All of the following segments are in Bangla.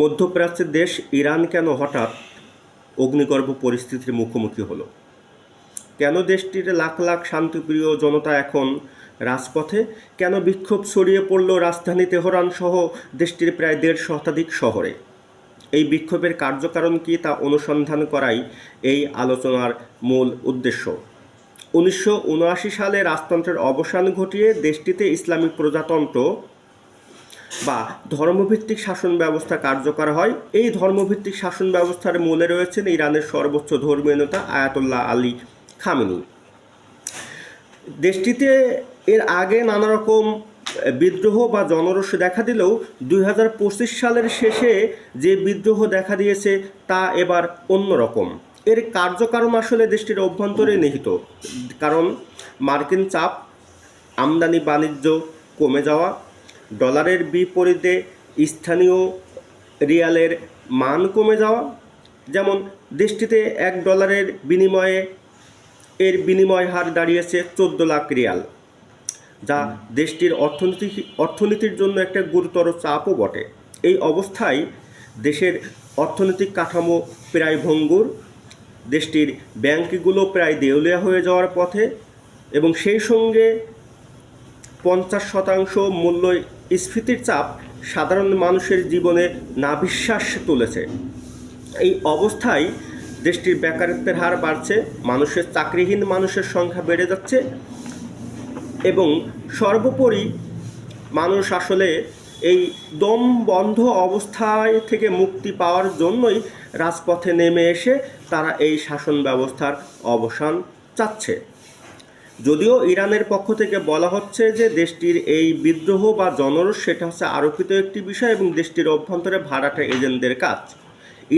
মধ্যপ্রাচ্যের দেশ ইরান কেন হঠাৎ অগ্নিগর্ভ পরিস্থিতির মুখোমুখি হলো? কেন দেশটির লাখ লাখ শান্তিপ্রিয় জনতা এখন রাজপথে? কেন বিক্ষোভ ছড়িয়ে পড়ল রাজধানী তেহরান সহ দেশটির প্রায় 1.5 শতাধিক শহরে? এই বিক্ষোভের কার্যকারণ কী তা অনুসন্ধান করাই এই আলোচনার মূল উদ্দেশ্য। 1979 সালে রাজতন্ত্রের অবসান ঘটিয়ে দেশটিতে ইসলামিক প্রজাতন্ত্র বা ধর্মভিত্তিক শাসন ব্যবস্থা কার্যকর হয়। এই ধর্মভিত্তিক শাসন ব্যবস্থার মূলে রয়েছেন ইরানের সর্বোচ্চ ধর্মীয় নেতা আয়াতুল্লাহ আলী খামেনি। দেশটিতে এর আগে নানা রকম বিদ্রোহ বা জনরোষ দেখা দিলেও 2025 সালের শেষে যে বিদ্রোহ দেখা দিয়েছে তা এবার অন্যরকম। এর কার্যকারণ আসলে দেশটির অভ্যন্তরে নিহিত, কারণ মার্কিন চাপ, আমদানি বাণিজ্য কমে যাওয়া, ডলারের বিপরীতে স্থানীয় রিয়ালের মান কমে যাওয়া। যেমন দেশটিতে $1 বিনিময়ে এর বিনিময় হার দাঁড়িয়েছে 14 লাখ রিয়াল, যা দেশটির অর্থনীতির জন্য একটা গুরুতর চাপও বটে। এই অবস্থায় দেশের অর্থনৈতিক কাঠামো প্রায় ভঙ্গুর, দেশটির ব্যাংকগুলো প্রায় দেউলিয়া হয়ে যাওয়ার পথে, এবং সেই সঙ্গে 50% মূল্যস্ফীতির চাপ সাধারণ মানুষের জীবনে নাভিশ্বাস তুলেছে। এই অবস্থায় দেশটির বেকারত্বের হার বাড়ছে, মানুষের চাকরিহীন মানুষের সংখ্যা বেড়ে যাচ্ছে, এবং সর্বোপরি মানুষ আসলে এই দম বন্ধ অবস্থায় থেকে মুক্তি পাওয়ার জন্যই রাজপথে নেমে এসে তারা এই শাসন ব্যবস্থার অবসান চাচ্ছে। যদিও ইরানের পক্ষ থেকে বলা হচ্ছে যে দেশটির এই বিদ্রোহ বা জনরোষ সেটা হচ্ছে আরোপিত একটি বিষয় এবং দেশটির অভ্যন্তরে ভাড়াটে এজেন্টদের কাজ।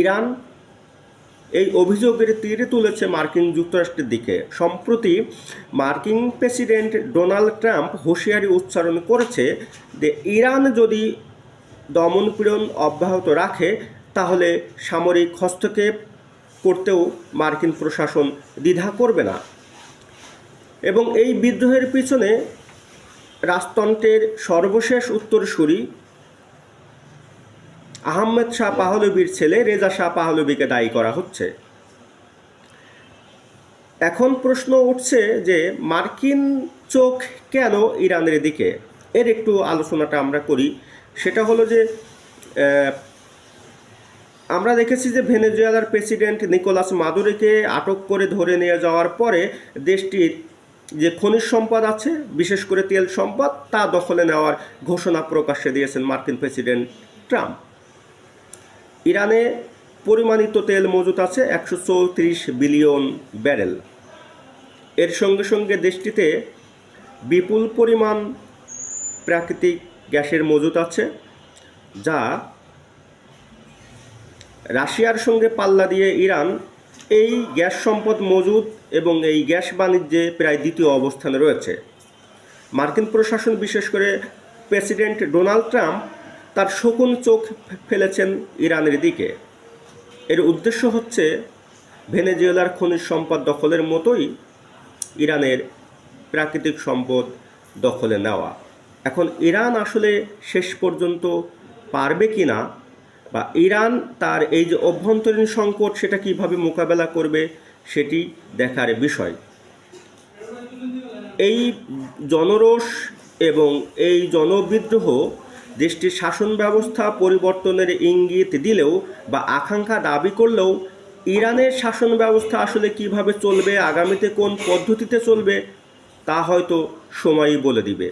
ইরান এই অভিযোগের তীরে তুলেছে মার্কিন যুক্তরাষ্ট্রের দিকে। সম্প্রতি মার্কিন প্রেসিডেন্ট ডোনাল্ড ট্রাম্প হুঁশিয়ারি উচ্চারণ করেছে যে ইরান যদি দমনপীড়ন অব্যাহত রাখে তাহলে সামরিক হস্তক্ষেপ করতেও মার্কিন প্রশাসন দ্বিধা করবে না। এবং এই বিদ্রোহের পিছনে রাজতন্ত্রের সর্বশেষ উত্তরসূরি আহমেদ শাহ পাহলভীর ছেলে রেজা শাহ পাহলভীকে দায়ী করা হচ্ছে। এখন প্রশ্ন উঠছে যে মার্কিন চোখ কেন ইরানের দিকে? এর একটু আলোচনাটা আমরা করি। সেটা হলো যে আমরা দেখেছি যে ভেনেজুয়েলার প্রেসিডেন্ট নিকোলাস মাদুরোকে আটক করে ধরে নিয়ে যাওয়ার পরে দেশটির যে খনিজ সম্পদ আছে, বিশেষ করে তেল সম্পদ, তা দখলে নেওয়ার ঘোষণা প্রকাশ্যে দিয়েছেন মার্কিন প্রেসিডেন্ট ট্রাম্প। ইরানে পরিমাণিত তেল মজুত আছে 134 বিলিয়ন ব্যারেল। এর সঙ্গে সঙ্গে দেশটিতে বিপুল পরিমাণ প্রাকৃতিক গ্যাসের মজুত আছে, যা রাশিয়ার সঙ্গে পাল্লা দিয়ে ইরান এই গ্যাস সম্পদ মজুদ এবং এই গ্যাস বাণিজ্যে প্রায় দ্বিতীয় অবস্থানে রয়েছে। মার্কিন প্রশাসন, বিশেষ করে প্রেসিডেন্ট ডোনাল্ড ট্রাম্প, তার শকুন চোখ ফেলেছেন ইরানের দিকে। এর উদ্দেশ্য হচ্ছে ভেনেজুয়েলার খনিজ সম্পদ দখলের মতোই ইরানের প্রাকৃতিক সম্পদ দখলে নেওয়া। এখন ইরান আসলে শেষ পর্যন্ত পারবে কি না, বা ইরান তার এই যে অভ্যন্তরীণ সংকট সেটা কিভাবে মোকাবেলা করবে সেটি দেখার বিষয়। এই জনরোষ এবং এই জনবিদ্রোহ দেশটির শাসন ব্যবস্থা পরিবর্তনের ইঙ্গিত দিলেও বা আকাঙ্ক্ষা দাবি করলেও ইরানের শাসন ব্যবস্থা আসলে কিভাবে চলবে, আগামীতে কোন পদ্ধতিতে চলবে, তা হয়তো সময়ই বলে দিবে।